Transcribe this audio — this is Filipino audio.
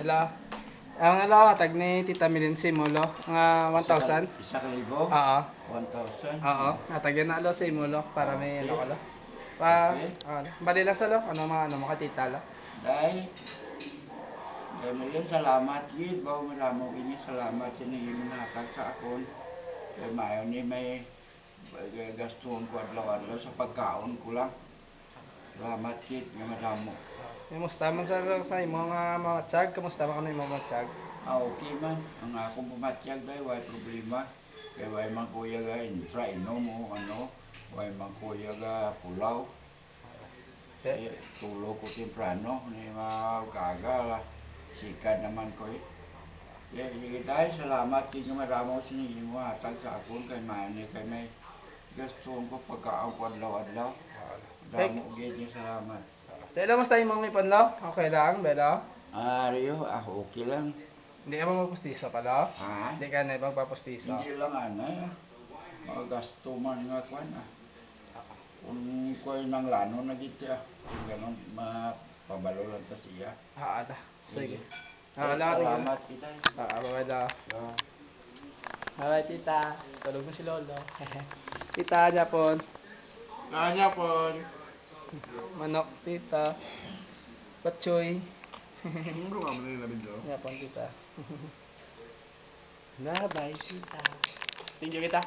Hello. Ang hello, tag ni Tita Milinsi mo lo. Nga 1,000. Isa ka libo? Oo. 1,000? Oo. Natagyan na lo sa imo lo para may ano ko lo. Pa, bali lang sa lo. Ano mga tita lo. Dahil, salamat gid bawo mo ini salamat ini iminhatag sa akon. Kay maayo ni may gaston ko adlaw-adlaw sa pagkaon ko lang. Salamat gid nga madamo. Kamusta man sa imo nga mga tiyag? Kamusta man kanang imo mga tiyag? Okay man. Ang akong pumatyag dahil way problema. Kay way man kuya ga infra inom o ano. Way man kuya ga pulaw. Tulo ko temprano ni magaga lah. Sikat naman ko eh. Dahil salamat din nga maramo sinigin mo hatag sa akon kay mani kay may gaston ko pagkaon ko adlaw-adlaw. Damo gid ni salamat. Dahil mas tayo mga ipon lo? Okay lang, belo? Riyo, okay lang. Hindi ka mapupustiso pa lo? Ha? Hindi ka na magpapustiso. Hindi lang anay mga gasto man nga kwan Kung ko'y nang lano na gito ganon mapabalo lang ta siya. Ata. Sige. Salamat kita. Bye lo. Bye tita. Tulog na si lolo. Tita, Japon. Japon. Manok, tita. Patsoy. Ano nga mo na yung Japon, tita. Bye, tita. Thank you, kita.